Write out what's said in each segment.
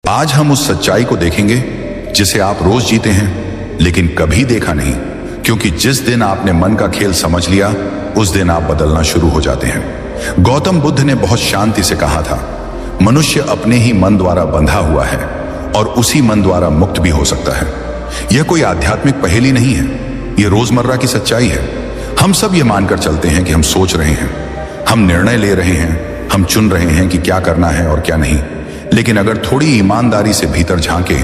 आज हम उस सच्चाई को देखेंगे जिसे आप रोज जीते हैं लेकिन कभी देखा नहीं, क्योंकि जिस दिन आपने मन का खेल समझ लिया उस दिन आप बदलना शुरू हो जाते हैं। गौतम बुद्ध ने बहुत शांति से कहा था, मनुष्य अपने ही मन द्वारा बंधा हुआ है और उसी मन द्वारा मुक्त भी हो सकता है। यह कोई आध्यात्मिक पहेली नहीं है, यह रोजमर्रा की सच्चाई है। हम सब ये मानकर चलते हैं कि हम सोच रहे हैं, हम निर्णय ले रहे हैं, हम चुन रहे हैं कि क्या करना है और क्या नहीं। लेकिन अगर थोड़ी ईमानदारी से भीतर झांके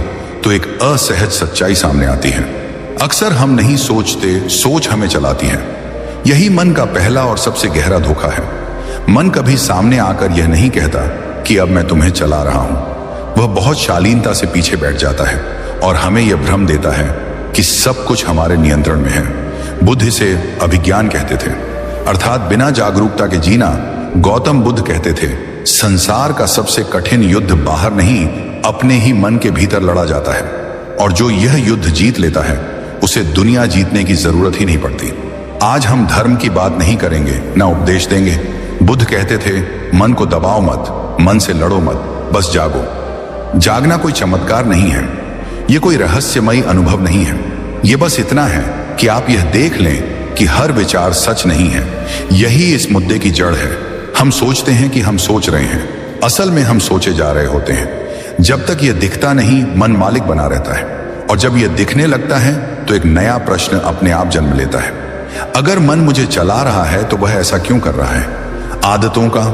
तो एक असहज सच्चाई सामने आती है। अक्सर हम नहीं सोचते, सोच हमें चलाती है। यही मन का पहला और सबसे गहरा धोखा है। मन कभी सामने आकर यह नहीं कहता कि अब मैं तुम्हें चला रहा हूं। वह बहुत शालीनता से पीछे बैठ जाता है और हमें यह भ्रम देता है कि सब कुछ हमारे नियंत्रण में है। बुद्ध इसे अभिज्ञान कहते थे, अर्थात बिना जागरूकता के जीना। गौतम बुद्ध कहते थे, संसार का सबसे कठिन युद्ध बाहर नहीं, अपने ही मन के भीतर लड़ा जाता है, और जो यह युद्ध जीत लेता है उसे दुनिया जीतने की जरूरत ही नहीं पड़ती। आज हम धर्म की बात नहीं करेंगे, ना उपदेश देंगे। बुद्ध कहते थे, मन को दबाओ मत, मन से लड़ो मत, बस जागो। जागना कोई चमत्कार नहीं है, यह कोई रहस्यमयी अनुभव नहीं है। यह बस इतना है कि आप यह देख लें कि हर विचार सच नहीं है। यही इस मुद्दे की जड़ है। हम सोचते हैं कि हम सोच रहे हैं, असल में हम सोचे जा रहे होते हैं। जब तक यह दिखता नहीं, मन मालिक बना रहता है, और जब यह दिखने लगता है तो एक नया प्रश्न अपने आप जन्म लेता है। अगर मन मुझे चला रहा है तो वह ऐसा क्यों कर रहा है? आदतों का,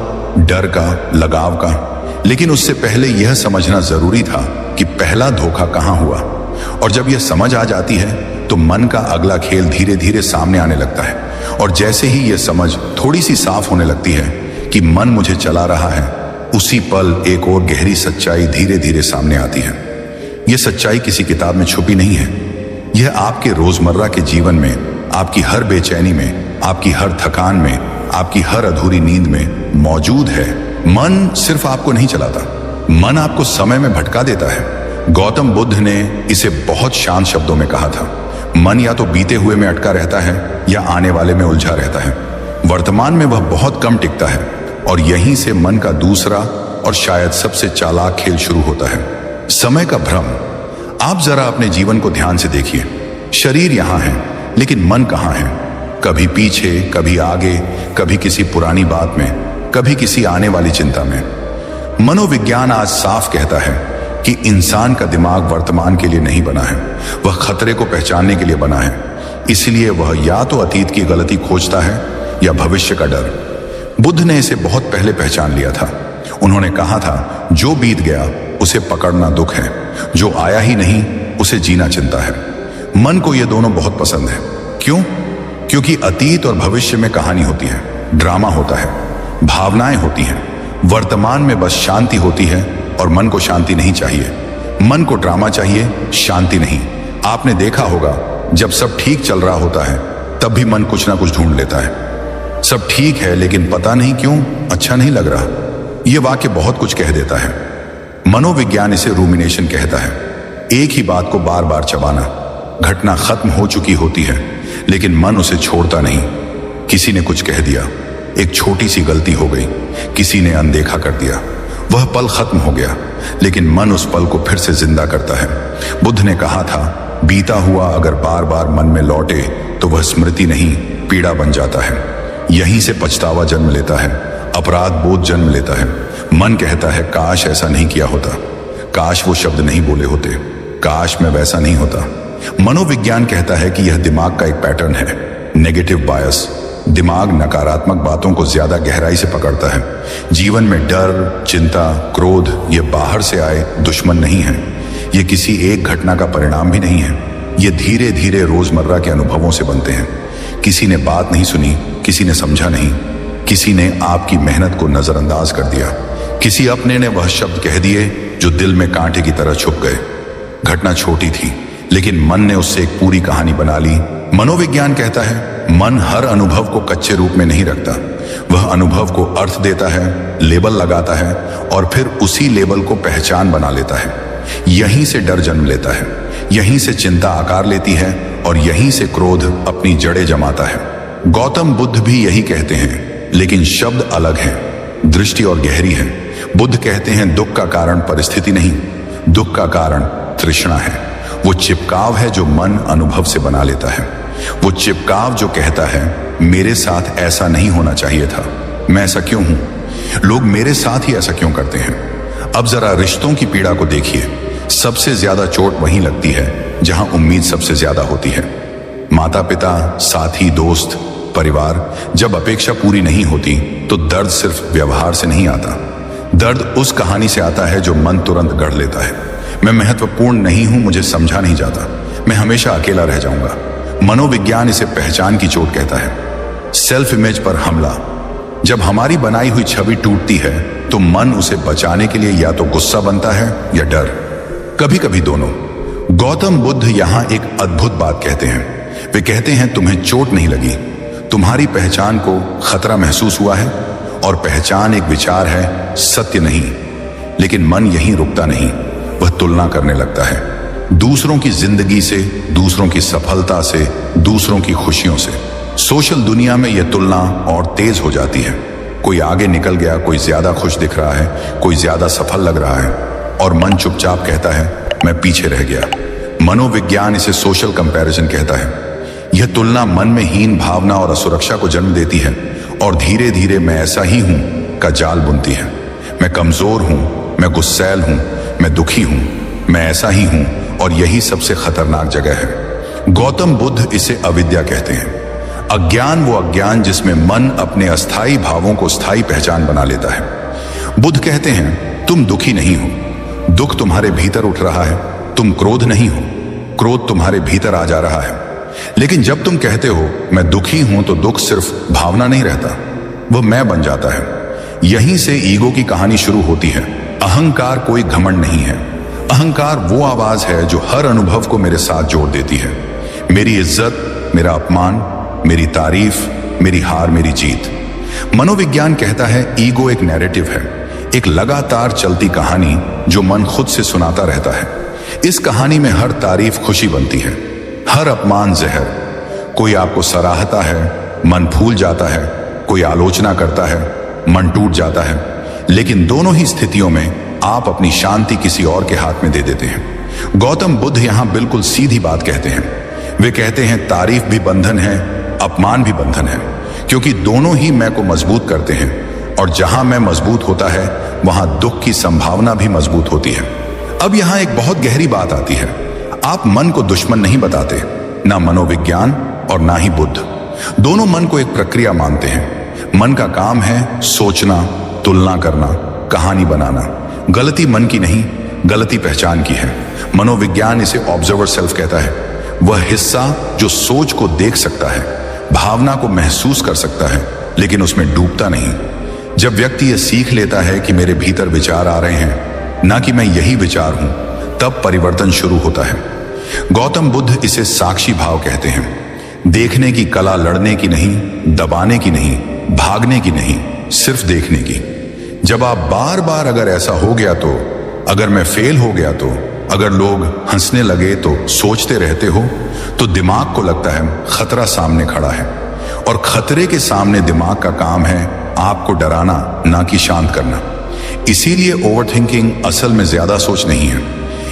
डर का, लगाव का। लेकिन उससे पहले यह समझना जरूरी था कि पहला धोखा कहां हुआ। और जब यह समझ आ जाती है तो मन का अगला खेल धीरे धीरे सामने आने लगता है। और जैसे ही यह समझ थोड़ी सी साफ होने लगती है कि मन मुझे चला रहा है, उसी पल एक और गहरी सच्चाई धीरे धीरे सामने आती है। यह सच्चाई किसी किताब में छुपी नहीं है, यह आपके रोजमर्रा के जीवन में, आपकी हर बेचैनी में, आपकी हर थकान में, आपकी हर अधूरी नींद में मौजूद है। मन सिर्फ आपको नहीं चलाता, मन आपको समय में भटका देता है। गौतम बुद्ध ने इसे बहुत शांत शब्दों में कहा था, मन या तो बीते हुए में अटका रहता है या आने वाले में उलझा रहता है। वर्तमान में वह बहुत कम टिकता है, और यहीं से मन का दूसरा और शायद सबसे चालाक खेल शुरू होता है, समय का भ्रम। आप जरा अपने जीवन को ध्यान से देखिए। शरीर यहां है, लेकिन मन कहां है? कभी पीछे, कभी आगे, कभी किसी पुरानी बात में, कभी किसी आने वाली चिंता में। मनोविज्ञान आज साफ कहता है कि इंसान का दिमाग वर्तमान के लिए नहीं बना है, वह खतरे को पहचानने के लिए बना है। इसलिए वह या तो अतीत की गलती खोजता है या भविष्य का डर। बुद्ध ने इसे बहुत पहले पहचान लिया था। उन्होंने कहा था, जो बीत गया उसे पकड़ना दुख है, जो आया ही नहीं उसे जीना चिंता है। मन को ये दोनों बहुत पसंद है। क्यों? क्योंकि अतीत और भविष्य में कहानी होती है, ड्रामा होता है, भावनाएं होती हैं। वर्तमान में बस शांति होती है, और मन को शांति नहीं चाहिए। मन को ड्रामा चाहिए, शांति नहीं। आपने देखा होगा, जब सब ठीक चल रहा होता है तब भी मन कुछ ना कुछ ढूंढ लेता है। सब ठीक है लेकिन पता नहीं क्यों अच्छा नहीं लग रहा। यह वाक्य बहुत कुछ कह देता है। मनोविज्ञान इसे रूमिनेशन कहता है, एक ही बात को बार बार चबाना। घटना खत्म हो चुकी होती है लेकिन मन उसे छोड़ता नहीं। किसी ने कुछ कह दिया, एक छोटी सी गलती हो गई, किसी ने अनदेखा कर दिया, वह पल खत्म हो गया, लेकिन मन उस पल को फिर से जिंदा करता है। बुद्ध ने कहा था, बीता हुआ अगर बार बार मन में लौटे तो वह स्मृति नहीं, पीड़ा बन जाता है। यहीं से पछतावा जन्म लेता है, अपराध बोध जन्म लेता है। मन कहता है, काश ऐसा नहीं किया होता, काश वो शब्द नहीं बोले होते, काश मैं वैसा नहीं होता। मनोविज्ञान कहता है कि यह दिमाग का एक पैटर्न है, नेगेटिव बायस। दिमाग नकारात्मक बातों को ज्यादा गहराई से पकड़ता है। जीवन में डर, चिंता, क्रोध ये बाहर से आए दुश्मन नहीं है, ये किसी एक घटना का परिणाम भी नहीं है। ये धीरे धीरे रोजमर्रा के अनुभवों से बनते हैं। किसी ने बात नहीं सुनी, किसी ने समझा नहीं, किसी ने आपकी मेहनत को नजरअंदाज कर दिया, किसी अपने ने वह शब्द कह दिए जो दिल में कांटे की तरह छुप गए। घटना छोटी थी लेकिन मन ने उससे एक पूरी कहानी बना ली। मनोविज्ञान कहता है, मन हर अनुभव को कच्चे रूप में नहीं रखता, वह अनुभव को अर्थ देता है, लेबल लगाता है, और फिर उसी लेबल को पहचान बना लेता है। यहीं से डर जन्म लेता है, यहीं से चिंता आकार लेती है, और यहीं से क्रोध अपनी जड़ें जमाता है। गौतम बुद्ध भी यही कहते हैं, लेकिन शब्द अलग हैं, दृष्टि और गहरी है। बुद्ध कहते हैं, दुख का कारण परिस्थिति नहीं, दुख का कारण तृष्णा है। वो चिपकाव है जो मन अनुभव से बना लेता है। वो चिपकाव जो कहता है मेरे साथ ऐसा नहीं होना चाहिए था, मैं ऐसा क्यों हूं, लोग मेरे साथ ही ऐसा क्यों करते हैं। अब जरा रिश्तों की पीड़ा को देखिए। सबसे ज्यादा चोट वहीं लगती है जहां उम्मीद सबसे ज्यादा होती है। माता पिता, साथी, दोस्त, परिवार, जब अपेक्षा पूरी नहीं होती तो दर्द सिर्फ व्यवहार से नहीं आता। दर्द उस कहानी से आता है जो मन तुरंत गढ़ लेता है। मैं महत्वपूर्ण नहीं हूं, मुझे समझा नहीं जाता, मैं हमेशा अकेला रह जाऊंगा। मनोविज्ञान इसे पहचान की चोट कहता है। सेल्फ इमेज पर हमला। जब हमारी बनाई हुई छवि टूटती है तो मन उसे बचाने के लिए या तो गुस्सा बनता है या डर, कभी कभी दोनों। गौतम बुद्ध यहां एक अद्भुत बात कहते हैं। वे कहते हैं तुम्हें चोट नहीं लगी, तुम्हारी पहचान को खतरा महसूस हुआ है, और पहचान एक विचार है, सत्य नहीं। लेकिन मन यहीं रुकता नहीं, वह तुलना करने लगता है दूसरों की जिंदगी से, दूसरों की सफलता से, दूसरों की खुशियों से। सोशल दुनिया में यह तुलना और तेज हो जाती है। कोई आगे निकल गया, कोई ज्यादा खुश दिख रहा है, कोई ज्यादा सफल लग रहा है, और मन चुपचाप कहता है मैं पीछे रह गया। मनोविज्ञान इसे सोशल कंपैरिजन कहता है। यह तुलना मन में हीन भावना और असुरक्षा को जन्म देती है और धीरे धीरे मैं ऐसा ही हूं का जाल बुनती है। मैं कमजोर हूं, मैं गुस्सैल हूं, मैं दुखी हूं, मैं ऐसा ही हूं, और यही सबसे खतरनाक जगह है। गौतम बुद्ध इसे अविद्या कहते हैं। अज्ञान वो अज्ञान जिसमें मन अपने अस्थायी भावों को स्थायी पहचान बना लेता है। बुद्ध कहते हैं तुम दुखी नहीं हो, दुख तुम्हारे भीतर उठ रहा है। तुम क्रोध नहीं हो, क्रोध तुम्हारे भीतर आ जा रहा है। लेकिन जब तुम कहते हो मैं दुखी हूं तो दुख सिर्फ भावना नहीं रहता, वह मैं बन जाता है। यहीं से ईगो की कहानी शुरू होती है। अहंकार कोई घमंड नहीं है। अहंकार वो आवाज है जो हर अनुभव को मेरे साथ जोड़ देती है। मेरी इज्जत, मेरा अपमान, मेरी तारीफ, मेरी हार, मेरी जीत। मनोविज्ञान कहता है ईगो एक नैरेटिव है, एक लगातार चलती कहानी जो मन खुद से सुनाता रहता है। इस कहानी में हर तारीफ खुशी बनती है, हर अपमान जहर। कोई आपको सराहता है, मन फूल जाता है, कोई आलोचना करता है, मन टूट जाता है। लेकिन दोनों ही स्थितियों में आप अपनी शांति किसी और के हाथ में दे देते हैं। गौतम बुद्ध यहां बिल्कुल सीधी बात कहते हैं। वे कहते हैं तारीफ भी बंधन है, अपमान भी बंधन है, क्योंकि दोनों ही मैं को मजबूत करते हैं, और जहां मैं मजबूत होता है वहां दुख की संभावना भी मजबूत होती है। अब यहां एक बहुत गहरी बात आती है। आप मन को दुश्मन नहीं बताते, ना मनोविज्ञान और ना ही बुद्ध। दोनों मन को एक प्रक्रिया मानते हैं। मन का काम है सोचना, तुलना करना, कहानी बनाना। गलती मन की नहीं, गलती पहचान की है। मनोविज्ञान इसे ऑब्जर्वर सेल्फ कहता है, वह हिस्सा जो सोच को देख सकता है, भावना को महसूस कर सकता है, लेकिन उसमें डूबता नहीं। जब व्यक्ति यह सीख लेता है कि मेरे भीतर विचार आ रहे हैं, ना कि मैं यही विचार हूं, तब परिवर्तन शुरू होता है। गौतम बुद्ध इसे साक्षी भाव कहते हैं। देखने की कला लड़ने की नहीं, दबाने की नहीं, भागने की नहीं, सिर्फ देखने की। जब आप बार बार अगर ऐसा हो गया तो, अगर मैं फेल हो गया तो, अगर लोग हंसने लगे तो सोचते रहते हो, तो दिमाग को लगता है खतरा सामने खड़ा है। और खतरे के सामने दिमाग का काम है आपको डराना, ना कि शांत करना। इसीलिए ओवरथिंकिंग असल में ज्यादा सोच नहीं है,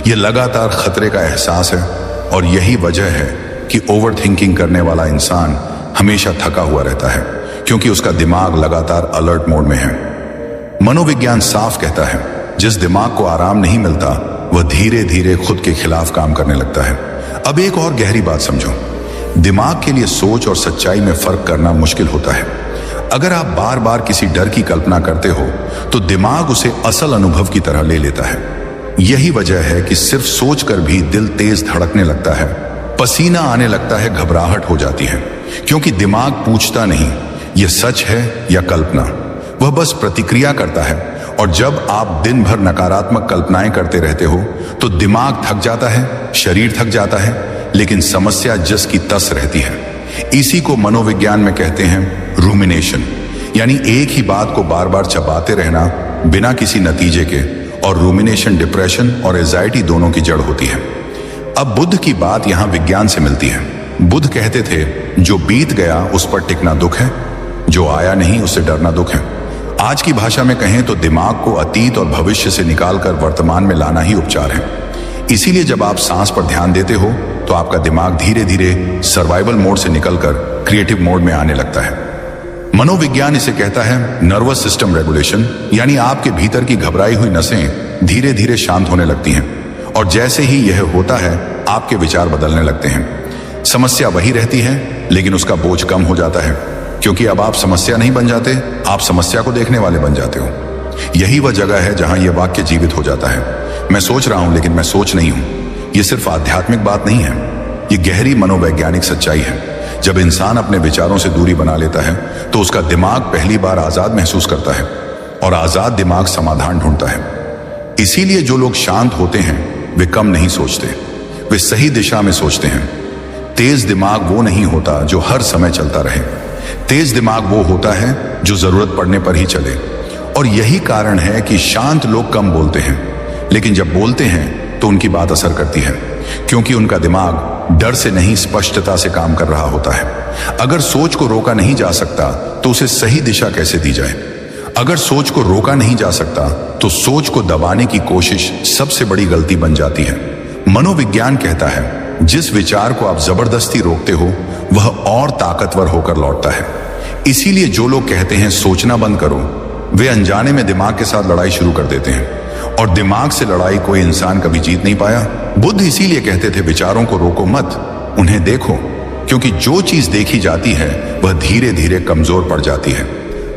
यह लगातार खतरे का एहसास है। और यही वजह है कि ओवरथिंकिंग करने वाला इंसान हमेशा थका हुआ रहता है, क्योंकि उसका दिमाग लगातार अलर्ट मोड में है। मनोविज्ञान साफ कहता है जिस दिमाग को आराम नहीं मिलता वह धीरे धीरे खुद के खिलाफ काम करने लगता है। अब एक और गहरी बात समझो। दिमाग के लिए सोच और सच्चाई में फर्क करना मुश्किल होता है। अगर आप बार बार किसी डर की कल्पना करते हो तो दिमाग उसे असल अनुभव की तरह ले लेता है। यही वजह है कि सिर्फ सोचकर भी दिल तेज धड़कने लगता है, पसीना आने लगता है, घबराहट हो जाती है, क्योंकि दिमाग पूछता नहीं यह सच है या कल्पना, वह बस प्रतिक्रिया करता है। और जब आप दिन भर नकारात्मक कल्पनाएं करते रहते हो तो दिमाग थक जाता है, शरीर थक जाता है, लेकिन समस्या जस की तस रहती है। इसी को मनोविज्ञान में कहते हैं रूमिनेशन, यानी एक ही बात को बार बार चबाते रहना बिना किसी नतीजे के। और रूमिनेशन डिप्रेशन और एंजाइटी दोनों की जड़ होती है। अब बुद्ध की बात यहां विज्ञान से मिलती है। बुद्ध कहते थे जो बीत गया उस पर टिकना दुख है, जो आया नहीं उससे डरना दुख है। आज की भाषा में कहें तो दिमाग को अतीत और भविष्य से निकालकर वर्तमान में लाना ही उपचार है। इसीलिए जब आप सांस पर ध्यान देते हो तो आपका दिमाग धीरे धीरे सर्वाइवल मोड से निकलकर क्रिएटिव मोड में आने लगता है। मनोविज्ञान इसे कहता है नर्वस सिस्टम रेगुलेशन, यानी आपके भीतर की घबराई हुई नसें धीरे धीरे शांत होने लगती हैं और जैसे ही यह होता है आपके विचार बदलने लगते हैं। समस्या वही रहती है लेकिन उसका बोझ कम हो जाता है, क्योंकि अब आप समस्या नहीं बन जाते, आप समस्या को देखने वाले बन जाते हो। यही वह जगह है जहां यह वाक्य जीवित हो जाता है, मैं सोच रहा हूं लेकिन मैं सोच नहीं हूं। यह सिर्फ आध्यात्मिक बात नहीं है, यह गहरी मनोवैज्ञानिक सच्चाई है। जब इंसान अपने विचारों से दूरी बना लेता है तो उसका दिमाग पहली बार आजाद महसूस करता है और आजाद दिमाग समाधान ढूंढता है। इसीलिए जो लोग शांत होते हैं वे कम नहीं सोचते, वे सही दिशा में सोचते हैं। तेज दिमाग वो नहीं होता जो हर समय चलता रहे, तेज दिमाग वो होता है जो जरूरत पड़ने पर ही चले। और यही कारण है कि शांत लोग कम बोलते हैं, लेकिन जब बोलते हैं तो उनकी बात असर करती है, क्योंकि उनका दिमाग डर से नहीं स्पष्टता से काम कर रहा होता है। अगर सोच को रोका नहीं जा सकता तो उसे सही दिशा कैसे दी जाए? अगर सोच को रोका नहीं जा सकता तो सोच को दबाने की कोशिश सबसे बड़ी गलती बन जाती है। मनोविज्ञान कहता है जिस विचार को आप जबरदस्ती रोकते हो वह और ताकतवर होकर लौटता है। इसीलिए जो लोग कहते हैं सोचना बंद करो, वे अनजाने में दिमाग के साथ लड़ाई शुरू कर देते हैं, और दिमाग से लड़ाई कोई इंसान कभी जीत नहीं पाया। बुद्ध इसीलिए कहते थे विचारों को रोको मत, उन्हें देखो, क्योंकि जो चीज देखी जाती है वह धीरे धीरे कमजोर पड़ जाती है।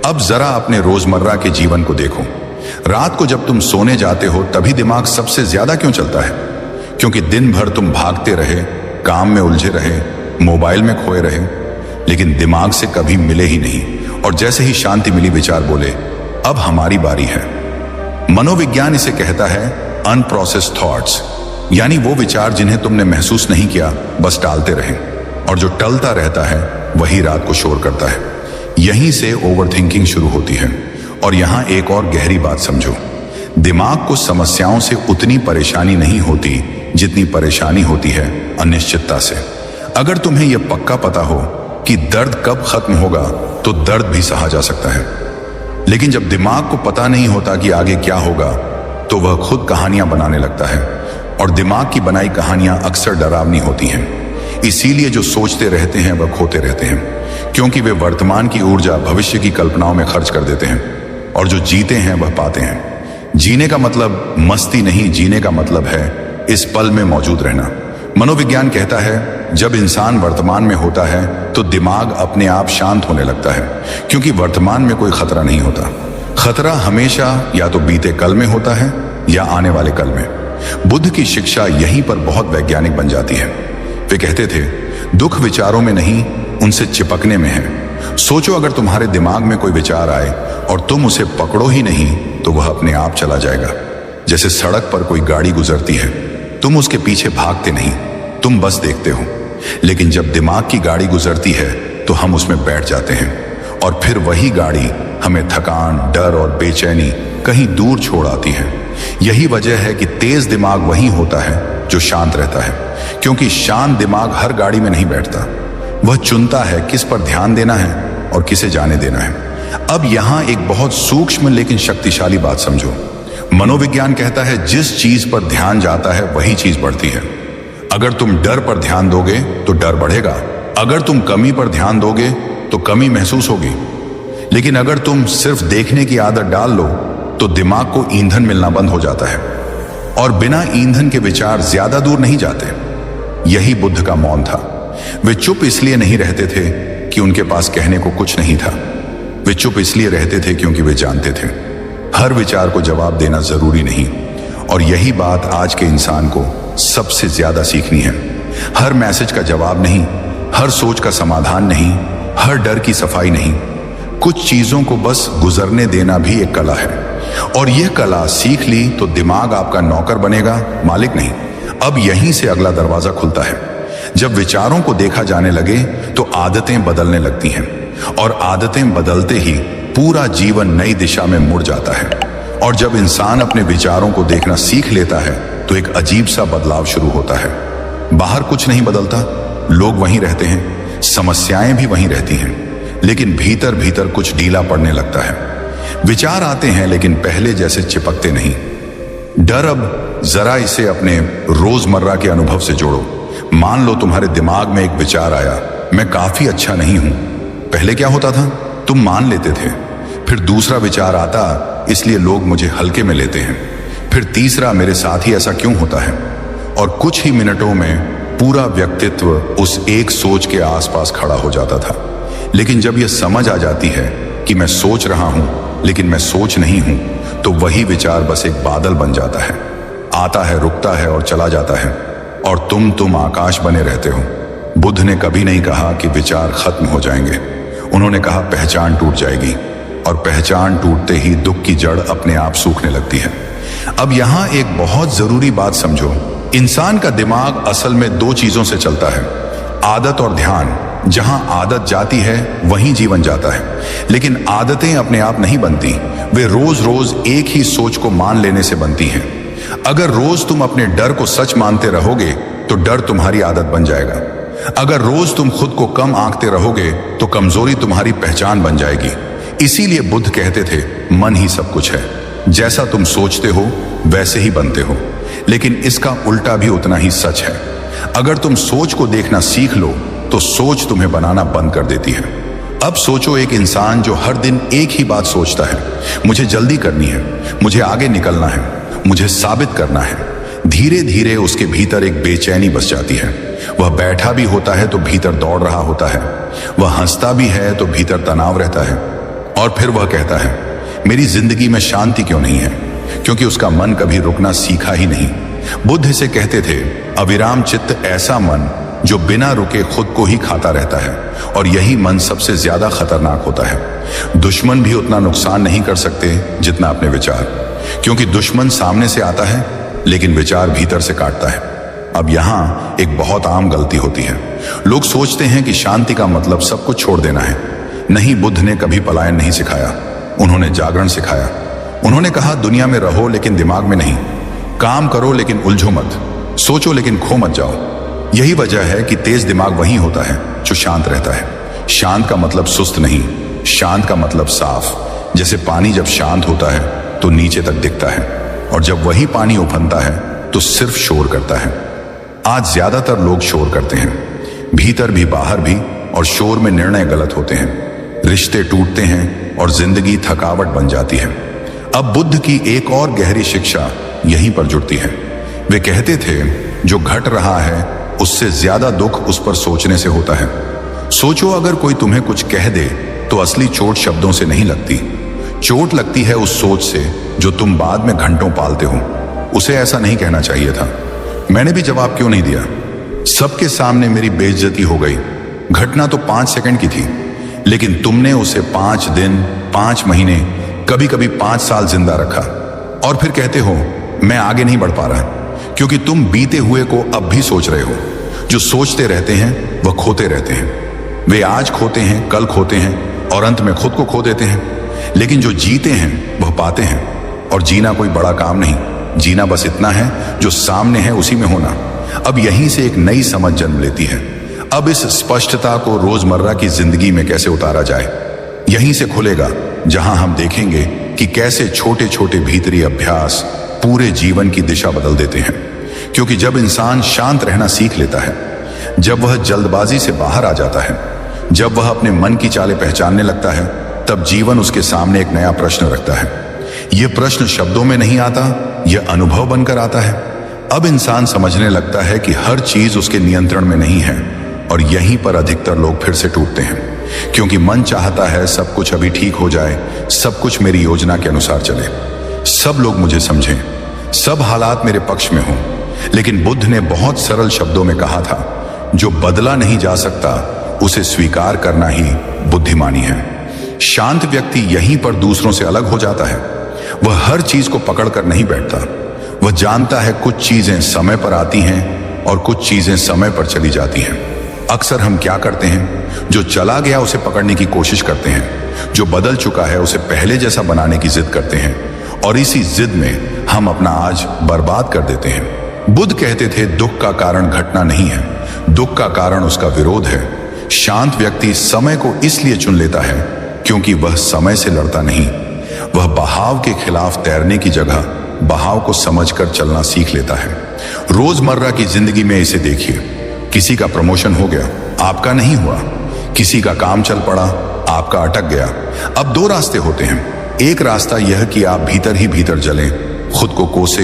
अब जरा अपने रोजमर्रा के जीवन को देखो। रात को जब तुम सोने जाते हो तभी दिमाग सबसे ज्यादा क्यों चलता है? क्योंकि दिन भर तुम भागते रहे, काम में उलझे रहे, मोबाइल में खोए रहे, लेकिन दिमाग से कभी मिले ही नहीं। और जैसे ही शांति मिली विचार बोले अब हमारी बारी है। मनोविज्ञान इसे कहता है अनप्रोसेस्ड थॉट्स, यानी वो विचार जिन्हें तुमने महसूस नहीं किया, बस टालते रहे, और जो टलता रहता है वही रात को शोर करता है। यहीं से ओवरथिंकिंग शुरू होती है। और यहां एक और गहरी बात समझो, दिमाग को समस्याओं से उतनी परेशानी नहीं होती जितनी परेशानी होती है अनिश्चितता से। अगर तुम्हें यह पक्का पता हो कि दर्द कब खत्म होगा तो दर्द भी सहा जा सकता है, लेकिन जब दिमाग को पता नहीं होता कि आगे क्या होगा तो वह खुद कहानियां बनाने लगता है, और दिमाग की बनाई कहानियां अक्सर डरावनी होती हैं। इसीलिए जो सोचते रहते हैं वह खोते रहते हैं, क्योंकि वे वर्तमान की ऊर्जा भविष्य की कल्पनाओं में खर्च कर देते हैं, और जो जीते हैं वह पाते हैं। जीने का मतलब मस्ती नहीं, जीने का मतलब है इस पल में मौजूद रहना। मनोविज्ञान कहता है जब इंसान वर्तमान में होता है तो दिमाग अपने आप शांत होने लगता है, क्योंकि वर्तमान में कोई खतरा नहीं होता। खतरा हमेशा या तो बीते कल में होता है या आने वाले कल में। बुद्ध की शिक्षा यहीं पर बहुत वैज्ञानिक बन जाती है। वे कहते थे दुख विचारों में नहीं, उनसे चिपकने में है। सोचो अगर तुम्हारे दिमाग में कोई विचार आए और तुम उसे पकड़ो ही नहीं तो वह अपने आप चला जाएगा। जैसे सड़क पर कोई गाड़ी गुजरती है, तुम उसके पीछे भागते नहीं, तुम बस देखते हो। लेकिन जब दिमाग की गाड़ी गुजरती है तो हम उसमें बैठ जाते हैं, और फिर वही गाड़ी हमें थकान, डर और बेचैनी कहीं दूर छोड़ आती है। यही वजह है कि तेज दिमाग वही होता है जो शांत रहता है, क्योंकि शांत दिमाग हर गाड़ी में नहीं बैठता। वह चुनता है किस पर ध्यान देना है और किसे जाने देना है। अब यहां एक बहुत सूक्ष्म लेकिन शक्तिशाली बात समझो। मनोविज्ञान कहता है जिस चीज पर ध्यान जाता है वही चीज बढ़ती है। अगर तुम डर पर ध्यान दोगे तो डर बढ़ेगा, अगर तुम कमी पर ध्यान दोगे तो कमी महसूस होगी, लेकिन अगर तुम सिर्फ देखने की आदत डाल लो तो दिमाग को ईंधन मिलना बंद हो जाता है, और बिना ईंधन के विचार ज्यादा दूर नहीं जाते। यही बुद्ध का मौन था। वे चुप इसलिए नहीं रहते थे कि उनके पास कहने को कुछ नहीं था, वे चुप इसलिए रहते थे क्योंकि वे जानते थे हर विचार को जवाब देना जरूरी नहीं। और यही बात आज के इंसान को सबसे ज्यादा सीखनी है। हर मैसेज का जवाब नहीं, हर सोच का समाधान नहीं, हर डर की सफाई नहीं। कुछ चीजों को बस गुजरने देना भी एक कला है, और यह कला सीख ली तो दिमाग आपका नौकर बनेगा, मालिक नहीं। अब यहीं से अगला दरवाजा खुलता है। जब विचारों को देखा जाने लगे तो आदतें बदलने लगती हैं, और आदतें बदलते ही पूरा जीवन नई दिशा में मुड़ जाता है। और जब इंसान अपने विचारों को देखना सीख लेता है तो एक अजीब सा बदलाव शुरू होता है। बाहर कुछ नहीं बदलता, लोग वहीं रहते हैं, समस्याएं भी वहीं रहती हैं, लेकिन भीतर भीतर कुछ ढीला पड़ने लगता है। विचार आते हैं लेकिन पहले जैसे चिपकते नहीं। डर अब जरा इसे अपने रोजमर्रा के अनुभव से जोड़ो। मान लो तुम्हारे दिमाग में एक विचार आया, मैं काफी अच्छा नहीं हूं। पहले क्या होता था, तुम मान लेते थे। फिर दूसरा विचार आता, इसलिए लोग मुझे हल्के में लेते हैं। फिर तीसरा, मेरे साथ ही ऐसा क्यों होता है। और कुछ ही मिनटों में पूरा व्यक्तित्व उस एक सोच के आसपास खड़ा हो जाता था। लेकिन जब यह समझ आ जाती है कि मैं सोच रहा हूं लेकिन मैं सोच नहीं हूं, तो वही विचार बस एक बादल बन जाता है। आता है, रुकता है और चला जाता है, और तुम आकाश बने रहते हो। बुद्ध ने कभी नहीं कहा कि विचार खत्म हो जाएंगे। उन्होंने कहा पहचान टूट जाएगी, और पहचान टूटते ही दुख की जड़ अपने आप सूखने लगती है। अब यहां एक बहुत जरूरी बात समझो। इंसान का दिमाग असल में दो चीजों से चलता है, आदत और ध्यान। जहां आदत जाती है वहीं जीवन जाता है। लेकिन आदतें अपने आप नहीं बनती, वे रोज रोज एक ही सोच को मान लेने से बनती हैं। अगर रोज तुम अपने डर को सच मानते रहोगे तो डर तुम्हारी आदत बन जाएगा। अगर रोज तुम खुद को कम आंकते रहोगे तो कमजोरी तुम्हारी पहचान बन जाएगी। इसीलिए बुद्ध कहते थे, मन ही सब कुछ है। जैसा तुम सोचते हो वैसे ही बनते हो। लेकिन इसका उल्टा भी उतना ही सच है। अगर तुम सोच को देखना सीख लो तो सोच तुम्हें बनाना बंद कर देती है। अब सोचो, एक इंसान जो हर दिन एक ही बात सोचता है, मुझे जल्दी करनी है, मुझे आगे निकलना है, मुझे साबित करना है। धीरे धीरे उसके भीतर एक बेचैनी बस जाती है। वह बैठा भी होता है तो भीतर दौड़ रहा होता है, वह हंसता भी है तो भीतर तनाव रहता है। और फिर वह कहता है, मेरी जिंदगी में शांति क्यों नहीं है, क्योंकि उसका मन कभी रुकना सीखा ही नहीं। बुद्ध इसे कहते थे, अविराम चित्त, ऐसा मन जो बिना रुके खुद को ही खाता रहता है। और यही मन सबसे ज्यादा खतरनाक होता है। दुश्मन भी उतना नुकसान नहीं कर सकते जितना अपने विचार, क्योंकि दुश्मन सामने से आता है लेकिन विचार भीतर से काटता है। अब यहां एक बहुत आम गलती होती है। लोग सोचते हैं कि शांति का मतलब सब कुछ छोड़ देना है। नहीं, बुद्ध ने कभी पलायन नहीं सिखाया, उन्होंने जागरण सिखाया। उन्होंने कहा, दुनिया में रहो लेकिन दिमाग में नहीं, काम करो लेकिन उलझो मत, सोचो लेकिन खो मत जाओ। यही वजह है कि तेज दिमाग वही होता है जो शांत रहता है। शांत का मतलब सुस्त नहीं, शांत का मतलब साफ। जैसे पानी जब शांत होता है तो नीचे तक दिखता है, और जब वही पानी उफनता है तो सिर्फ शोर करता है। आज ज्यादातर लोग शोर करते हैं, भीतर भी बाहर भी, और शोर में निर्णय गलत होते हैं, रिश्ते टूटते हैं और जिंदगी थकावट बन जाती है। अब बुद्ध की एक और गहरी शिक्षा यहीं पर जुड़ती है। वे कहते थे, जो घट रहा है उससे ज्यादा दुख उस पर सोचने से होता है। सोचो, अगर कोई तुम्हें कुछ कह दे तो असली चोट शब्दों से नहीं लगती, चोट लगती है उस सोच से जो तुम बाद में घंटों पालते हो। उसे ऐसा नहीं कहना चाहिए था, मैंने भी जवाब क्यों नहीं दिया, सबके सामने मेरी बेइज्जती हो गई। घटना तो 5 सेकंड की थी, लेकिन तुमने उसे 5 दिन, 5 महीने, कभी कभी 5 साल जिंदा रखा। और फिर कहते हो, मैं आगे नहीं बढ़ पा रहा, क्योंकि तुम बीते हुए को अब भी सोच रहे हो। जो सोचते रहते हैं वह खोते रहते हैं। वे आज खोते हैं, कल खोते हैं, और अंत में खुद को खो देते हैं। लेकिन जो जीते हैं वह पाते हैं। और जीना कोई बड़ा काम नहीं, जीना बस इतना है जो सामने है उसी में होना। अब यहीं से एक नई समझ जन्म लेती है। अब इस स्पष्टता को रोजमर्रा की जिंदगी में कैसे उतारा जाए, यहीं से खुलेगा, जहां हम देखेंगे कि कैसे छोटे छोटे भीतरी अभ्यास पूरे जीवन की दिशा बदल देते हैं। क्योंकि जब इंसान शांत रहना सीख लेता है, जब वह जल्दबाजी से बाहर आ जाता है, जब वह अपने मन की चालें पहचानने लगता है, तब जीवन उसके सामने एक नया प्रश्न रखता है। यह प्रश्न शब्दों में नहीं आता, यह अनुभव बनकर आता है। अब इंसान समझने लगता है कि हर चीज उसके नियंत्रण में नहीं है, और यहीं पर अधिकतर लोग फिर से टूटते हैं। क्योंकि मन चाहता है सब कुछ अभी ठीक हो जाए, सब कुछ मेरी योजना के अनुसार चले, सब लोग मुझे समझें, सब हालात मेरे पक्ष में हों। लेकिन बुद्ध ने बहुत सरल शब्दों में कहा था, जो बदला नहीं जा सकता उसे स्वीकार करना ही बुद्धिमानी है। शांत व्यक्ति यहीं पर दूसरों से अलग हो जाता है। वह हर चीज को पकड़कर नहीं बैठता। वह जानता है कुछ चीजें समय पर आती हैं और कुछ चीजें समय पर चली जाती हैं। अक्सर हम क्या करते हैं, जो चला गया उसे पकड़ने की कोशिश करते हैं, जो बदल चुका है उसे पहले जैसा बनाने की जिद करते हैं, और इसी जिद में हम अपना आज बर्बाद कर देते हैं। बुद्ध कहते थे, दुख का कारण घटना नहीं है, दुख का कारण उसका विरोध है। शांत व्यक्ति समय को इसलिए चुन लेता है क्योंकि वह समय से लड़ता नहीं, वह बहाव के खिलाफ तैरने की जगह बहाव को समझकर चलना सीख लेता है। रोजमर्रा की जिंदगी में इसे देखिए, किसी का प्रमोशन हो गया, आपका नहीं हुआ। किसी का काम चल पड़ा, आपका अटक गया। अब दो रास्ते होते हैं। एक रास्ता यह कि आप भीतर ही भीतर जलें, खुद को कोसे,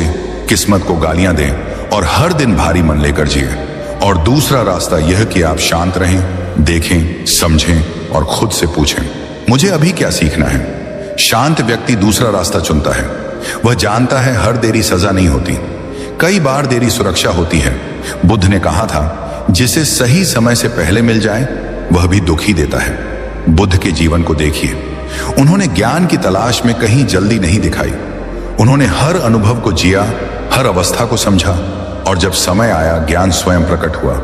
किस्मत को गालियां दें और हर दिन भारी मन लेकर जिए। और दूसरा रास्ता यह कि आप शांत रहें, देखें, समझें और खुद से पूछें, मुझे अभी क्या सीखना है। शांत व्यक्ति दूसरा रास्ता चुनता है। वह जानता है हर देरी सजा नहीं होती, कई बार देरी सुरक्षा होती है। बुद्ध ने कहा था, जिसे सही समय से पहले मिल जाए वह भी दुख ही देता है। बुद्ध के जीवन को देखिए, उन्होंने ज्ञान की तलाश में कहीं जल्दी नहीं दिखाई। उन्होंने हर अनुभव को जिया, हर अवस्था को समझा और जब समय आया ज्ञान स्वयं प्रकट हुआ।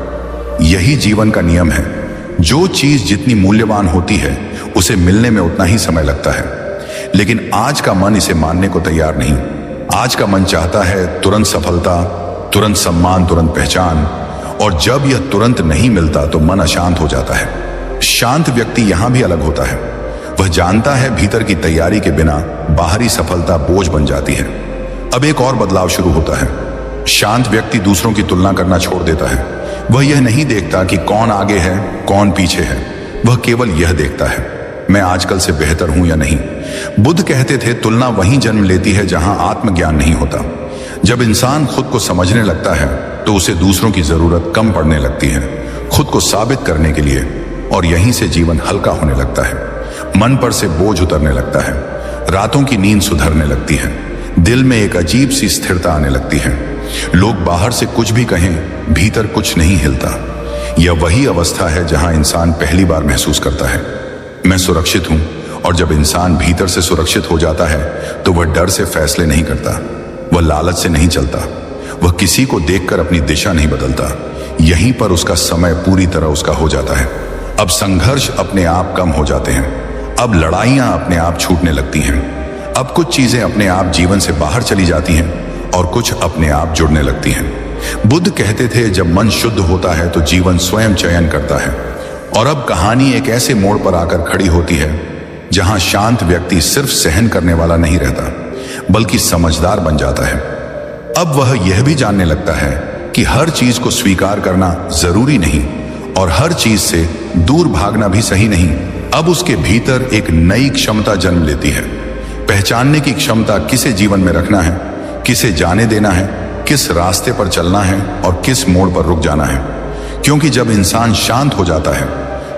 यही जीवन का नियम है। जो चीज जितनी मूल्यवान होती है उसे मिलने में उतना ही समय लगता है। लेकिन आज का मन इसे मानने को तैयार नहीं। आज का मन चाहता है तुरंत सफलता, तुरंत सम्मान, तुरंत पहचान। और जब यह तुरंत नहीं मिलता तो मन अशांत हो जाता है। शांत व्यक्ति यहां भी अलग होता है। वह जानता है भीतर की तैयारी के बिना बाहरी सफलता बोझ बन जाती है। अब एक और बदलाव शुरू होता है। शांत व्यक्ति दूसरों की तुलना करना छोड़ देता है। वह यह नहीं देखता कि कौन आगे है, कौन पीछे है। वह केवल यह देखता है, मैं आजकल से बेहतर हूं या नहीं। बुद्ध कहते थे, तुलना वहीं जन्म लेती है जहां आत्मज्ञान नहीं होता। जब इंसान खुद को समझने लगता है तो उसे दूसरों की जरूरत कम पड़ने लगती है, खुद को साबित करने के लिए। और यहीं से जीवन हल्का होने लगता है। मन पर से बोझ उतरने लगता है, रातों की नींद सुधरने लगती है, दिल में एक अजीब सी स्थिरता आने लगती है। लोग बाहर से कुछ भी कहें, भीतर कुछ नहीं हिलता। यह वही अवस्था है जहां इंसान पहली बार महसूस करता है, मैं सुरक्षित हूं। और जब इंसान भीतर से सुरक्षित हो जाता है तो वह डर से फैसले नहीं करता, वह लालच से नहीं चलता, वह किसी को देखकर अपनी दिशा नहीं बदलता। यहीं पर उसका समय पूरी तरह उसका हो जाता है। अब संघर्ष अपने आप कम हो जाते हैं। अब लड़ाइयां अपने आप छूटने लगती हैं। अब कुछ चीजें अपने आप जीवन से बाहर चली जाती हैं और कुछ अपने आप जुड़ने लगती हैं। बुद्ध कहते थे, जब मन शुद्ध होता है तो जीवन स्वयं चयन करता है। और अब कहानी एक ऐसे मोड़ पर आकर खड़ी होती है जहां शांत व्यक्ति सिर्फ सहन करने वाला नहीं रहता, बल्कि समझदार बन जाता है। अब वह यह भी जानने लगता है कि हर चीज को स्वीकार करना जरूरी नहीं और हर चीज से दूर भागना भी सही नहीं। अब उसके भीतर एक नई क्षमता जन्म लेती है, पहचानने की क्षमता, किसे जीवन में रखना है, किसे जाने देना है, किस रास्ते पर चलना है और किस मोड़ पर रुक जाना है। क्योंकि जब इंसान शांत हो जाता है,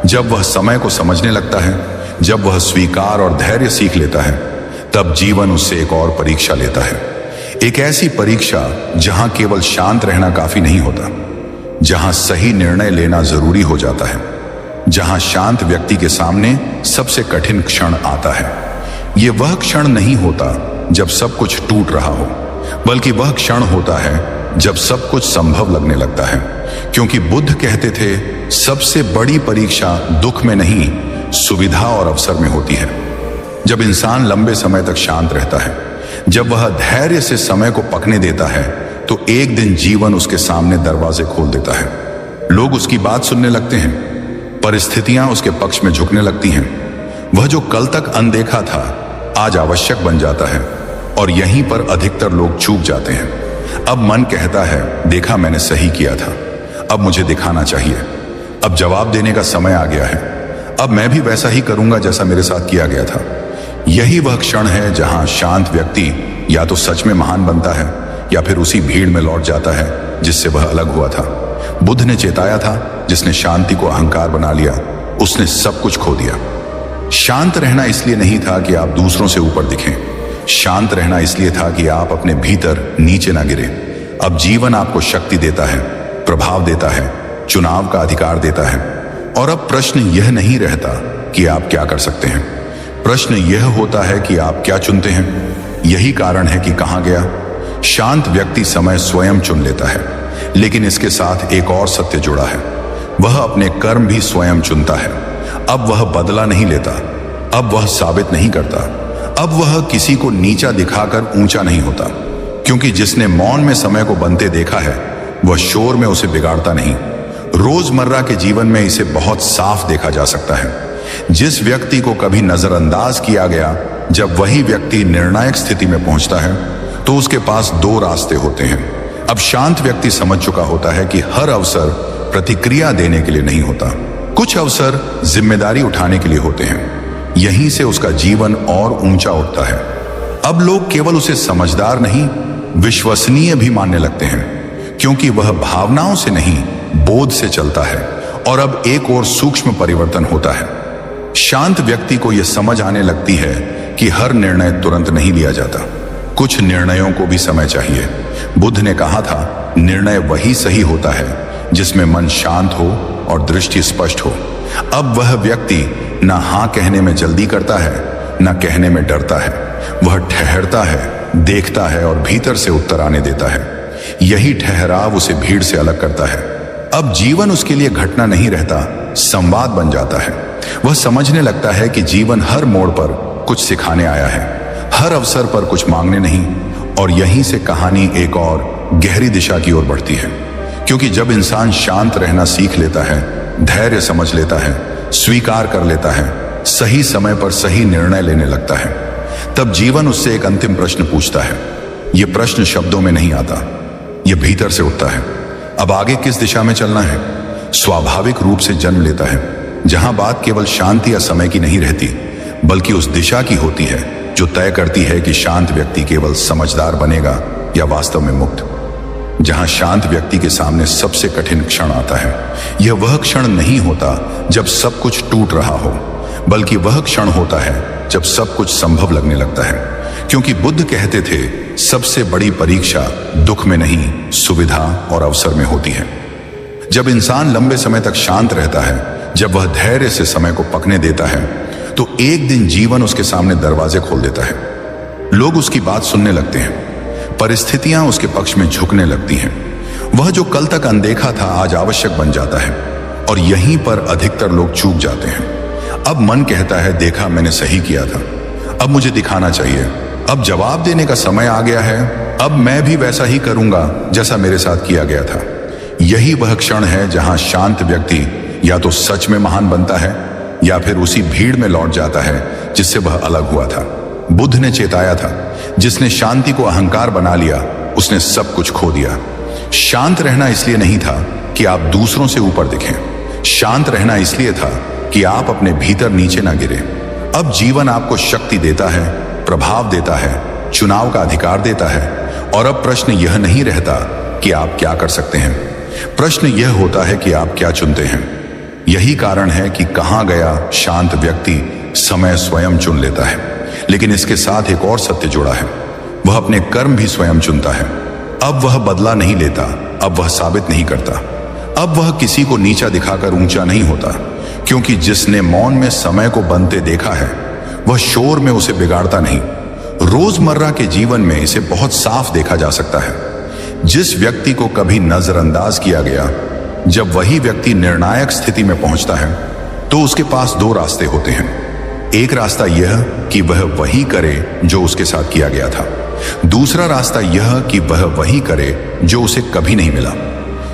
जब वह समय को समझने लगता है, जब वह स्वीकार और धैर्य सीख लेता है, तब जीवन उससे एक और परीक्षा लेता है। एक ऐसी परीक्षा जहां केवल शांत रहना काफी नहीं होता, जहां सही निर्णय लेना जरूरी हो जाता है, जहां शांत व्यक्ति के सामने सबसे कठिन क्षण आता है। यह वह क्षण नहीं होता जब सब कुछ टूट रहा हो, बल्कि वह क्षण होता है जब सब कुछ संभव लगने लगता है। क्योंकि बुद्ध कहते थे, सबसे बड़ी परीक्षा दुख में नहीं, सुविधा और अवसर में होती है। जब इंसान लंबे समय तक शांत रहता है, जब वह धैर्य से समय को पकने देता है, तो एक दिन जीवन उसके सामने दरवाजे खोल देता है। लोग उसकी बात सुनने लगते हैं, परिस्थितियां उसके पक्ष में झुकने लगती हैं। वह जो कल तक अनदेखा था आज आवश्यक बन जाता है और यहीं पर अधिकतर लोग चूक जाते हैं। अब मन कहता है, देखा मैंने सही किया था, अब मुझे दिखाना चाहिए, अब जवाब देने का समय आ गया है, अब मैं भी वैसा ही करूंगा जैसा मेरे साथ किया गया था। यही वह क्षण है जहां शांत व्यक्ति या तो सच में महान बनता है या फिर उसी भीड़ में लौट जाता है जिससे वह अलग हुआ था। बुद्ध ने चेताया था, जिसने शांति को अहंकार बना लिया उसने सब कुछ खो दिया। शांत रहना इसलिए नहीं था कि आप दूसरों से ऊपर दिखें, शांत रहना इसलिए था कि आप अपने भीतर नीचे ना गिरे। अब जीवन आपको शक्ति देता है, प्रभाव देता है, चुनाव का अधिकार देता है। और अब प्रश्न यह नहीं रहता कि आप क्या कर सकते हैं, प्रश्न यह होता है कि आप क्या चुनते हैं। यही कारण है कि कहा गया, शांत व्यक्ति समय स्वयं चुन लेता है। लेकिन इसके साथ एक और सत्य जुड़ा है, वह अपने कर्म भी स्वयं चुनता है। अब वह बदला नहीं लेता, अब वह साबित नहीं करता, अब वह किसी को नीचा दिखाकर ऊंचा नहीं होता। क्योंकि जिसने मौन में समय को बनते देखा है, वह शोर में उसे बिगाड़ता नहीं। रोजमर्रा के जीवन में इसे बहुत साफ देखा जा सकता है। जिस व्यक्ति को कभी नजरअंदाज किया गया जब वही व्यक्ति निर्णायक स्थिति में पहुंचता है तो उसके पास दो रास्ते होते हैं। अब शांत व्यक्ति समझ चुका होता है कि हर अवसर प्रतिक्रिया देने के लिए नहीं होता, कुछ अवसर जिम्मेदारी उठाने के लिए होते हैं। यहीं से उसका जीवन और ऊंचा उठता है। अब लोग केवल उसे समझदार नहीं, विश्वसनीय भी मानने लगते हैं, क्योंकि वह भावनाओं से नहीं, बोध से चलता है। और अब एक और सूक्ष्म परिवर्तन होता है। शांत व्यक्ति को यह समझ आने लगती है कि हर निर्णय तुरंत नहीं लिया जाता, कुछ निर्णयों को भी समय चाहिए। बुद्ध ने कहा था, निर्णय वही सही होता है जिसमें मन शांत हो और दृष्टि स्पष्ट हो। अब वह व्यक्ति न हां कहने में जल्दी करता है, न कहने में डरता है। वह ठहरता है, देखता है और भीतर से उत्तर आने देता है। यही ठहराव उसे भीड़ से अलग करता है। अब जीवन उसके लिए घटना नहीं रहता, संवाद बन जाता है। वह समझने लगता है कि जीवन हर मोड़ पर कुछ सिखाने आया है, हर अवसर पर कुछ मांगने नहीं। और यहीं से कहानी एक और गहरी दिशा की ओर बढ़ती है, क्योंकि जब इंसान शांत रहना सीख लेता है, धैर्य समझ लेता है, स्वीकार कर लेता है, सही समय पर सही निर्णय लेने लगता है, तब जीवन उससे एक अंतिम प्रश्न पूछता है। यह प्रश्न शब्दों में नहीं आता, यह भीतर से उठता है। अब आगे किस दिशा में चलना है? स्वाभाविक रूप से जन्म लेता है, जहां बात केवल शांति या समय की नहीं रहती, बल्कि उस दिशा की होती है जो तय करती है कि शांत व्यक्ति केवल समझदार बनेगा या वास्तव में मुक्त। जहां शांत व्यक्ति के सामने सबसे कठिन क्षण आता है, यह वह क्षण नहीं होता जब सब कुछ टूट रहा हो, बल्कि वह क्षण होता है जब सब कुछ संभव लगने लगता है। क्योंकि बुद्ध कहते थे, सबसे बड़ी परीक्षा दुख में नहीं, सुविधा और अवसर में होती है। जब इंसान लंबे समय तक शांत रहता है, जब वह धैर्य से समय को पकने देता है, तो एक दिन जीवन उसके सामने दरवाजे खोल देता है। लोग उसकी बात सुनने लगते हैं, परिस्थितियां उसके पक्ष में झुकने लगती हैं। वह जो कल तक अनदेखा था आज आवश्यक बन जाता है। और यहीं पर अधिकतर लोग चूक जाते हैं। अब मन कहता है, देखा मैंने सही किया था, अब मुझे दिखाना चाहिए, अब जवाब देने का समय आ गया है, अब मैं भी वैसा ही करूंगा जैसा मेरे साथ किया गया था। यही वह क्षण है जहां शांत व्यक्ति या तो सच में महान बनता है या फिर उसी भीड़ में लौट जाता है जिससे वह अलग हुआ था। बुद्ध ने चेताया था, जिसने शांति को अहंकार बना लिया उसने सब कुछ खो दिया। शांत रहना इसलिए नहीं था कि आप दूसरों से ऊपर दिखें, शांत रहना इसलिए था कि आप अपने भीतर नीचे ना गिरे। अब जीवन आपको शक्ति देता है, प्रभाव देता है, चुनाव का अधिकार देता है। और अब प्रश्न यह नहीं रहता कि आप क्या कर सकते हैं, प्रश्न यह होता है कि आप क्या चुनते हैं। यही कारण है कि कहा गया शांत व्यक्ति समय स्वयं चुन लेता है। लेकिन इसके साथ एक और सत्य जुड़ा है, वह अपने कर्म भी स्वयं चुनता है। अब वह बदला नहीं लेता, अब वह साबित नहीं करता, अब वह किसी को नीचा दिखाकर ऊंचा नहीं होता। क्योंकि जिसने मौन में समय को बनते देखा है, वह शोर में उसे बिगाड़ता नहीं। रोजमर्रा के जीवन में इसे बहुत साफ देखा जा सकता है। जिस व्यक्ति को कभी नजरअंदाज किया गया, जब वही व्यक्ति निर्णायक स्थिति में पहुंचता है, तो उसके पास दो रास्ते होते हैं। एक रास्ता यह कि वह वही करे जो उसके साथ किया गया था, दूसरा रास्ता यह कि वह वही करे जो उसे कभी नहीं मिला।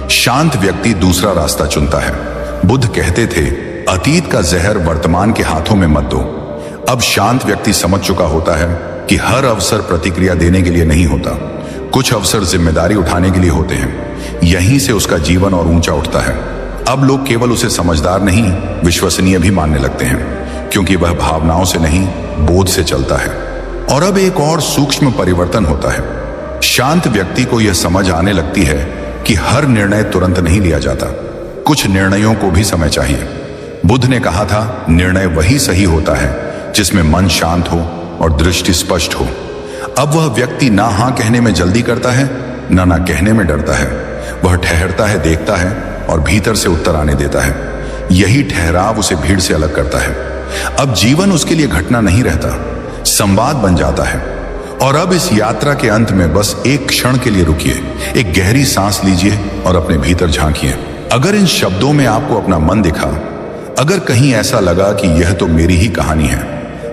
शांत व्यक्ति दूसरा रास्ता चुनता है। बुद्ध कहते थे, अतीत का जहर वर्तमान के हाथों में मत दो। अब शांत व्यक्ति समझ चुका होता है कि हर अवसर प्रतिक्रिया देने के लिए नहीं होता, कुछ अवसर जिम्मेदारी उठाने के लिए होते हैं। यहीं से उसका जीवन और ऊंचा उठता है। अब लोग केवल उसे समझदार नहीं, विश्वसनीय भी मानने लगते हैं, क्योंकि वह भावनाओं से नहीं, बोध से चलता है। और अब एक और सूक्ष्म परिवर्तन होता है। शांत व्यक्ति को यह समझ आने लगती है कि हर निर्णय तुरंत नहीं लिया जाता, कुछ निर्णयों को भी समय चाहिए। बुद्ध ने कहा था, निर्णय वही सही होता है जिसमें मन शांत हो और दृष्टि स्पष्ट हो। अब वह व्यक्ति ना हां कहने में जल्दी करता है, ना कहने में डरता है। वह ठहरता है, देखता है और भीतर से उत्तर आने देता है। यही ठहराव उसे भीड़ से अलग करता है। अब जीवन उसके लिए घटना नहीं रहता, संवाद बन जाता है। और अब इस यात्रा के अंत में बस एक क्षण के लिए रुकिए, एक गहरी सांस लीजिए और अपने भीतर झांकिए। अगर इन शब्दों में आपको अपना मन दिखा, अगर कहीं ऐसा लगा कि यह तो मेरी ही कहानी है,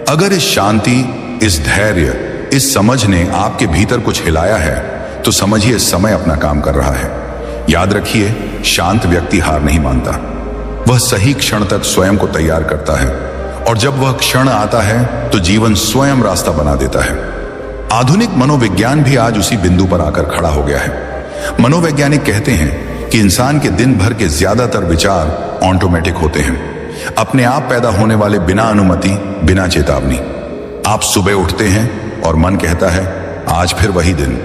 अगर इस शांति, इस धैर्य, इस समझ ने आपके भीतर कुछ हिलाया है, तो समझिए समय अपना काम कर रहा है। याद रखिए, शांत व्यक्ति हार नहीं मानता, वह सही क्षण तक स्वयं को तैयार करता है और जब वह क्षण आता है तो जीवन स्वयं रास्ता बना देता है। आधुनिक मनोविज्ञान भी आज उसी बिंदु पर आकर खड़ा हो गया है। मनोवैज्ञानिक कहते हैं कि इंसान के दिन भर के ज्यादातर विचार ऑटोमेटिक होते हैं, अपने आप पैदा होने वाले, बिना अनुमति, बिना चेतावनी। आप सुबह उठते हैं और मन कहता है आज फिर वही दिन।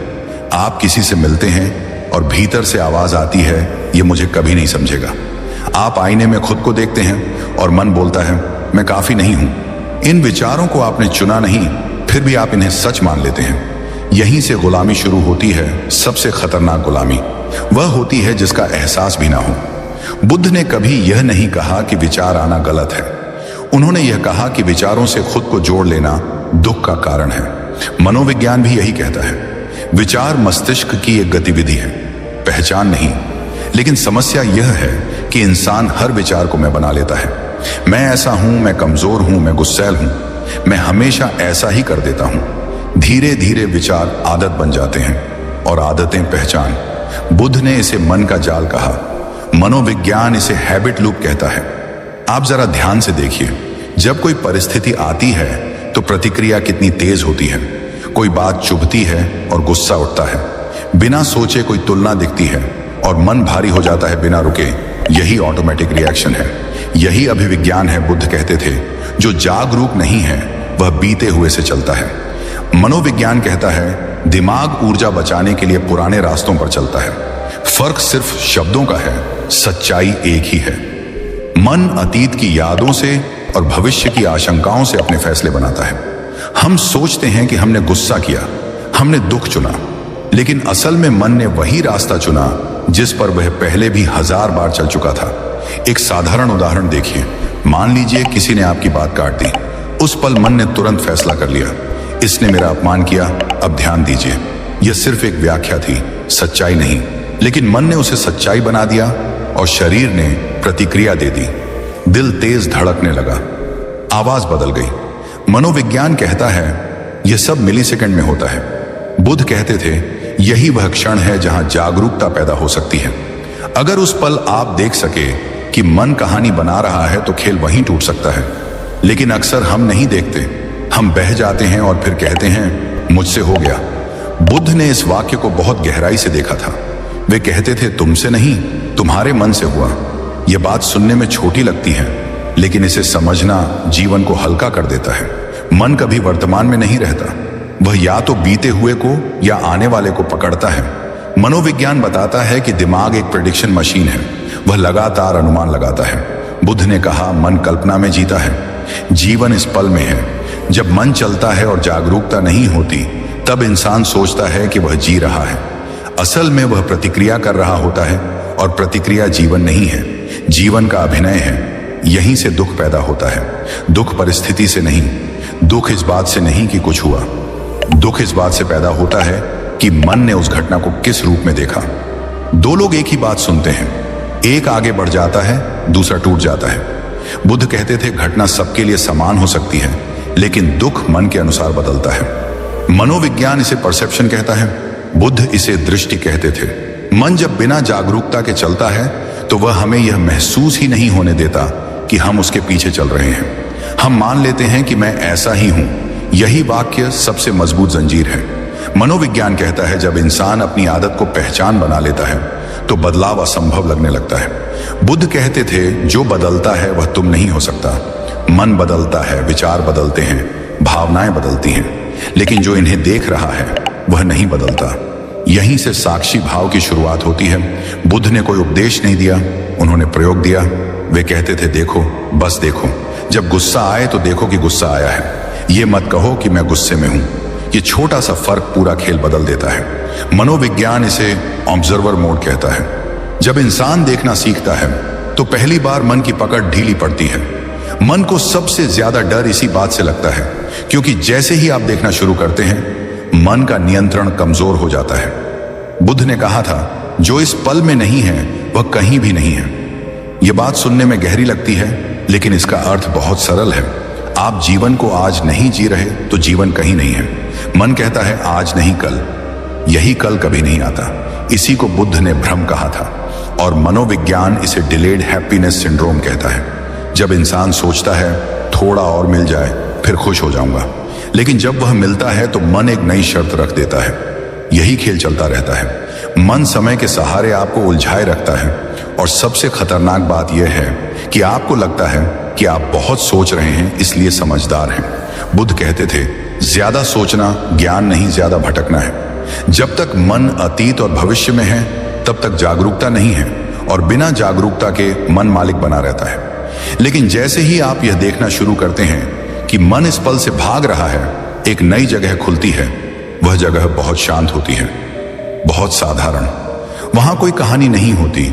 आप किसी से मिलते हैं और भीतर से आवाज आती है ये मुझे कभी नहीं समझेगा। आप आईने में खुद को देखते हैं और मन बोलता है मैं काफी नहीं हूं। इन विचारों को आपने चुना नहीं, फिर भी आप इन्हें सच मान लेते हैं। यहीं से गुलामी शुरू होती है, सबसे खतरनाक गुलामी। वह होती है जिसका एहसास भी ना हो। बुद्ध ने कभी यह नहीं कहा कि विचार आना गलत है। उन्होंने यह कहा कि विचारों से खुद को जोड़ लेना दुख का कारण है। मनोविज्ञान भी यही कहता है। विचार मस्तिष्क की एक गतिविधि है, पहचान नहीं। लेकिन समस्या यह है कि इंसान हर विचार को मैं बना लेता है। मैं ऐसा हूं, मैं कमजोर हूं, मैं गुस्सैल हूं, मैं हमेशा ऐसा ही कर देता हूं। धीरे धीरे विचार आदत बन जाते हैं और आदतें पहचान। बुद्ध ने इसे मन का जाल कहा, मनोविज्ञान इसे हैबिट लूप कहता है। आप जरा ध्यान से देखिए, जब कोई परिस्थिति आती है तो प्रतिक्रिया कितनी तेज होती है। कोई बात चुभती है और गुस्सा उठता है, बिना सोचे कोई तुलना दिखती है और मन भारी हो जाता है बिना रुके। यही ऑटोमेटिक रिएक्शन है, यही अभिविज्ञान है। बुद्ध कहते थे जो जागरूक नहीं है वह बीते हुए से चलता है। मनोविज्ञान कहता है दिमाग ऊर्जा बचाने के लिए पुराने रास्तों पर चलता है। फर्क सिर्फ शब्दों का है, सच्चाई एक ही है। मन अतीत की यादों से और भविष्य की आशंकाओं से अपने फैसले बनाता है। हम सोचते हैं कि हमने गुस्सा किया, हमने दुख चुना, लेकिन असल में मन ने वही रास्ता चुना जिस पर वह पहले भी 1000 बार चल चुका था। एक साधारण उदाहरण देखिए। मान लीजिए किसी ने आपकी बात काट दी। उस पल मन ने तुरंत फैसला कर लिया, इसने मेरा अपमान किया, अब ध्यान दीजिए। यह सिर्फ एक व्याख्या थी, सच्चाई नहीं। लेकिन मन ने उसे सच्चाई बना दिया और शरीर ने प्रतिक्रिया दे दी। दिल तेज धड़कने लगा, आवाज बदल गई। मनोविज्ञान कहता है यह सब मिलीसेकंड में होता है। बुद्ध कहते थे यही वह क्षण है जहां जागरूकता पैदा हो सकती है। अगर उस पल आप देख सके कि मन कहानी बना रहा है तो खेल वहीं टूट सकता है। लेकिन अक्सर हम नहीं देखते, हम बह जाते हैं और फिर कहते हैं मुझसे हो गया। बुद्ध ने इस वाक्य को बहुत गहराई से देखा था। वे कहते थे तुमसे नहीं, तुम्हारे मन से हुआ। यह बात सुनने में छोटी लगती है, लेकिन इसे समझना जीवन को हल्का कर देता है। मन कभी वर्तमान में नहीं रहता, वह या तो बीते हुए को या आने वाले को पकड़ता है। मनोविज्ञान बताता है कि दिमाग एक प्रेडिक्शन मशीन है, वह लगातार अनुमान लगाता है। बुद्ध ने कहा मन कल्पना में जीता है, जीवन इस पल में है। जब मन चलता है और जागरूकता नहीं होती, तब इंसान सोचता है कि वह जी रहा है। असल में वह प्रतिक्रिया कर रहा होता है, और प्रतिक्रिया जीवन नहीं है, जीवन का अभिनय है। यहीं से दुख पैदा होता है। दुख परिस्थिति से नहीं, दुख इस बात से नहीं कि कुछ हुआ, दुख इस बात से पैदा होता है कि मन ने उस घटना को किस रूप में देखा। दो लोग एक ही बात सुनते हैं, एक आगे बढ़ जाता है, दूसरा टूट जाता है। बुद्ध कहते थे घटना सबके लिए समान हो सकती है, लेकिन दुख मन के अनुसार बदलता है। मनोविज्ञान इसे परसेप्शन कहता है, बुद्ध इसे दृष्टि कहते थे। मन जब बिना जागरूकता के चलता है तो वह हमें यह महसूस ही नहीं होने देता कि हम उसके पीछे चल रहे हैं। हम मान लेते हैं कि मैं ऐसा ही हूं। यही वाक्य सबसे मजबूत जंजीर है। मनोविज्ञान कहता है जब इंसान अपनी आदत को पहचान बना लेता है तो बदलाव असंभव लगने लगता है। बुद्ध कहते थे जो बदलता है वह तुम नहीं हो सकता। मन बदलता है, विचार बदलते हैं, भावनाएं बदलती हैं, लेकिन जो इन्हें देख रहा है वह नहीं बदलता। यहीं से साक्षी भाव की शुरुआत होती है। बुद्ध ने कोई उपदेश नहीं दिया, उन्होंने प्रयोग दिया। वे कहते थे देखो, बस देखो, जब गुस्सा आए तो देखो कि गुस्सा आया है, ये मत कहो कि मैं गुस्से में हूं। ये छोटा सा फर्क पूरा खेल बदल देता है। मनोविज्ञान इसे ऑब्जर्वर मोड कहता है। जब इंसान देखना सीखता है तो पहली बार मन की पकड़ ढीली पड़ती है। मन को सबसे ज्यादा डर इसी बात से लगता है, क्योंकि जैसे ही आप देखना शुरू करते हैं मन का नियंत्रण कमजोर हो जाता है। बुद्ध ने कहा था जो इस पल में नहीं है वह कहीं भी नहीं है। यह बात सुनने में गहरी लगती है, लेकिन इसका अर्थ बहुत सरल है। आप जीवन को आज नहीं जी रहे तो जीवन कहीं नहीं है। मन कहता है आज नहीं कल, यही कल कभी नहीं आता। इसी को बुद्ध ने भ्रम कहा था, और मनोविज्ञान इसे डिलेड हैप्पीनेस सिंड्रोम कहता है। जब इंसान सोचता है थोड़ा और मिल जाए फिर खुश हो जाऊंगा। लेकिन जब वह मिलता है तो मन एक नई शर्त रख देता है। यही खेल चलता रहता है। मन समय के सहारे आपको उलझाए रखता है और सबसे खतरनाक बात यह है कि आपको लगता है कि आप बहुत सोच रहे हैं इसलिए समझदार हैं। बुद्ध कहते थे, ज्यादा सोचना ज्ञान नहीं, ज्यादा भटकना है। जब तक मन अतीत और भविष्य में है तब तक जागरूकता नहीं है और बिना जागरूकता के मन मालिक बना रहता है। लेकिन जैसे ही आप यह देखना शुरू करते हैं कि मन इस पल से भाग रहा है, एक नई जगह खुलती है। वह जगह बहुत शांत होती है, बहुत साधारण। वहां कोई कहानी नहीं होती,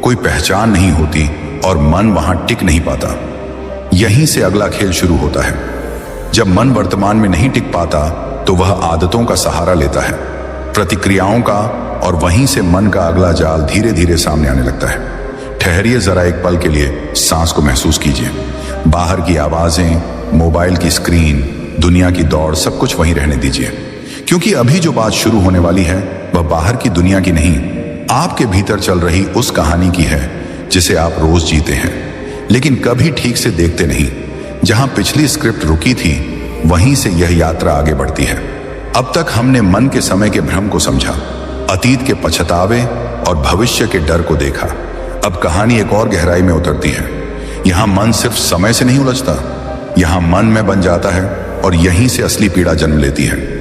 कोई पहचान नहीं होती और मन वहां टिक नहीं पाता। यहीं से अगला खेल शुरू होता है। जब मन वर्तमान में नहीं टिक पाता तो वह आदतों का सहारा लेता है, प्रतिक्रियाओं का, और वहीं से मन का अगला जाल धीरे धीरे सामने आने लगता है। ठहरिए जरा एक पल के लिए, सांस को महसूस कीजिए। बाहर की आवाजें, मोबाइल की स्क्रीन, दुनिया की दौड़, सब कुछ वहीं रहने दीजिए। क्योंकि अभी जो बात शुरू होने वाली है वह बाहर की दुनिया की नहीं, आपके भीतर चल रही उस कहानी की है जिसे आप रोज जीते हैं लेकिन कभी ठीक से देखते नहीं। जहां पिछली स्क्रिप्ट रुकी थी वहीं से यह यात्रा आगे बढ़ती है। अब तक हमने मन के समय के भ्रम को समझा, अतीत के पछतावे और भविष्य के डर को देखा। अब कहानी एक और गहराई में उतरती है। यहां मन सिर्फ समय से नहीं उलझता, यहां मन में बन जाता है और यहीं से असली पीड़ा जन्म लेती है।